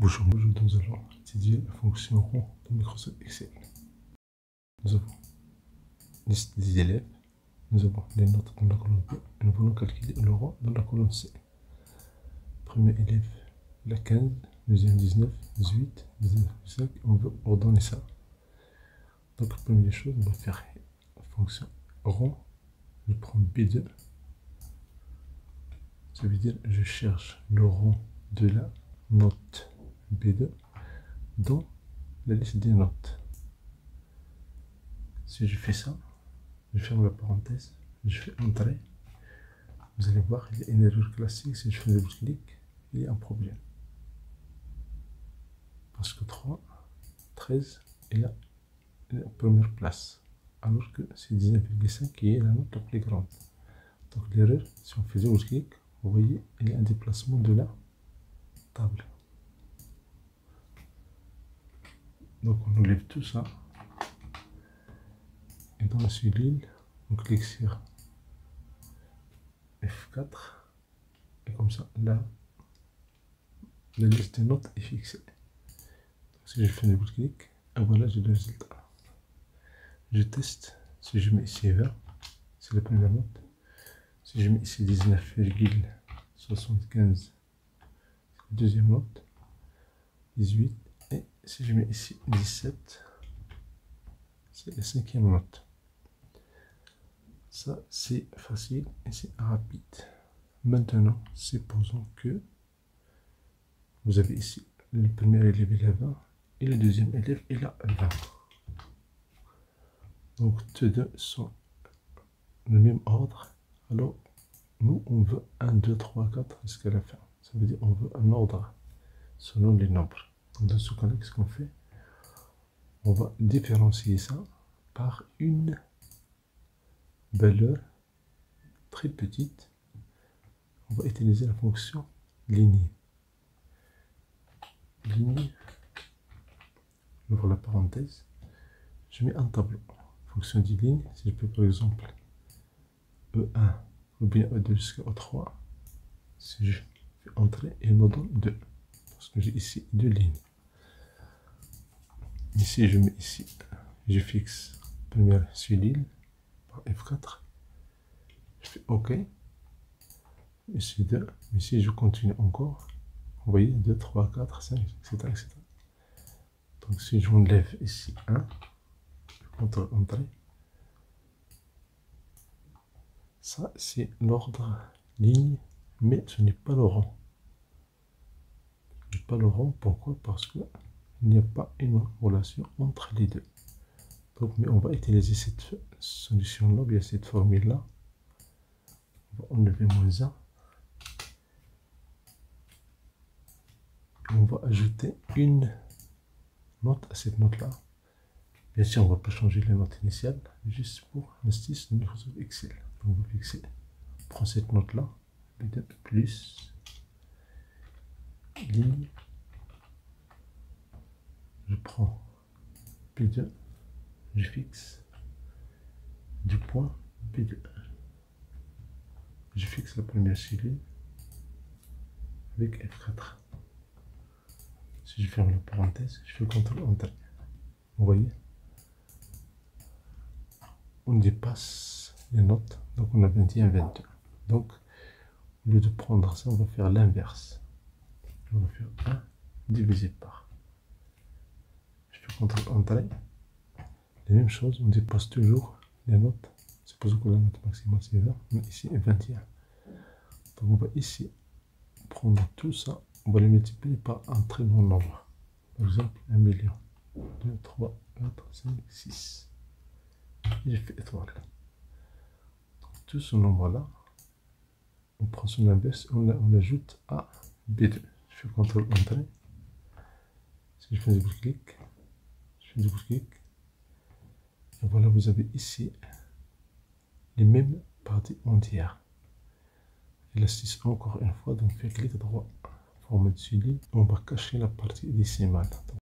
Bonjour, nous allons étudier la fonction rond de Microsoft Excel. Nous avons liste des élèves, nous avons les notes dans la colonne B et nous voulons calculer le rond dans la colonne C. Premier élève, la 15, deuxième 19, 18, 19, 5, on veut ordonner ça. Donc, première chose, on va faire la fonction rond. Je prends B2, ça veut dire je cherche le rond de la note B2 dans la liste des notes. Si je fais ça, je ferme la parenthèse, je fais entrer. Vous allez voir, il y a une erreur classique. Si je fais double clic, il y a un problème. Parce que 3, 13 est la première place. Alors que c'est 19,5 qui est la note la plus grande. Donc l'erreur, si on fait double clic, vous voyez, il y a un déplacement de la table. Donc on enlève tout ça. Et dans la cellule, on clique sur F4. Et comme ça, là, la liste des notes est fixée. Donc, si je fais un double clic, et voilà, j'ai le résultat. Je teste. Si je mets ici 20, c'est la première note. Si je mets ici 19,75, c'est la deuxième note. 18. Et si je mets ici 17, c'est la cinquième note. Ça, c'est facile et c'est rapide. Maintenant, supposons que vous avez ici le premier élève, il a 20, et le deuxième élève, il a 20. Donc, tous deux sont le même ordre. Alors, nous, on veut 1, 2, 3, 4 jusqu'à la fin. Ça veut dire qu'on veut un ordre selon les nombres. Donc, dans ce cas-là, qu'est-ce qu'on fait? On va différencier ça par une valeur très petite. On va utiliser la fonction lignée. Lignée, j'ouvre la parenthèse, je mets un tableau. Fonction de ligne, si je peux par exemple E1 ou bien E2 jusqu'à E3, si je fais entrer, il me donne 2. Parce que j'ai ici deux lignes. Ici, je mets ici, je fixe première cellule par F4. Je fais OK. Ici 2. Mais si je continue encore, vous voyez 2, 3, 4, 5, etc. etc. Donc si j'enlève ici 1, je contrôle entrée. Ça, c'est l'ordre ligne, mais ce n'est pas le rond. Ce n'est pas le rond, pourquoi? Parce qu'il n'y a pas une relation entre les deux. Donc, mais on va utiliser cette solution-là, bien cette formule-là. On va enlever moins 1. On va ajouter une note à cette note-là. Bien sûr, on ne va pas changer la note initiale, juste pour l'astuce de Microsoft Excel. Donc, on va fixer, on prend cette note-là, plus ligne. Je prends P2, je fixe du point P2. Je fixe la première cellule avec F4. Si je ferme la parenthèse, je fais CTRL ENTRÉ. Vous voyez, on dépasse les notes, donc on a 21, 22. Donc, au lieu de prendre ça, on va faire l'inverse. On va faire 1 divisé par. Je fais CTRL ENTRÉ. La même chose, on dépasse toujours les notes. Supposons que la note maximale c'est 20, mais ici 21. Donc on va ici prendre tout ça, on va le multiplier par un très bon nombre. Par exemple, 1 million. 2, 3, 4, 5, 6. Et j'ai fait étoile. Donc, tout ce nombre-là, on prend son inverse, on l'ajoute à B2. Je fais CTRL ENTRÉ. Si je fais double clic, et voilà, vous avez ici les mêmes parties entières. Et l'astuce encore une fois, donc fait clic droit, forme de cellule, on va cacher la partie décimale. Donc,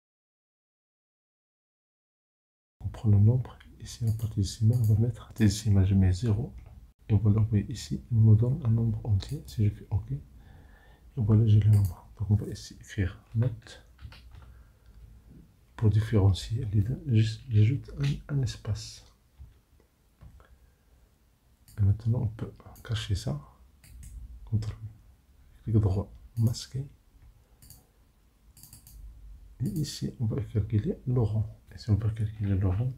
on prend le nombre, ici la partie décimale, on va mettre la décimale, je mets 0, et voilà, vous voyez ici, il me donne un nombre entier. Si je fais OK, et voilà, j'ai le nombre. Donc on va ici écrire note pour différencier les deux, j'ajoute un espace. Et maintenant, on peut cacher ça. CTRL, clic droit, masquer. Et ici, on va calculer le rang. Et si on peut calculer le rang,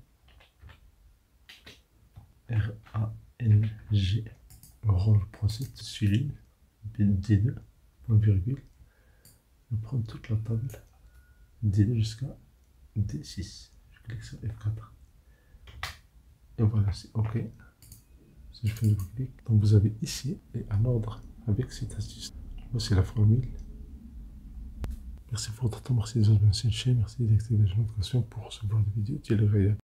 R-A-N-G, le rang, je prends cette cellule, D2, point virgule, je prends toute la table, D2 jusqu'à D6. Je clique sur F4. Et voilà, c'est OK. Si je fais double clic, donc vous avez ici et un ordre avec cette astuce. Voici la formule. Merci pour votre temps, merci de vous abonner à cette chaîne, merci d'activer les notifications pour recevoir des vidéos utiles et agréables.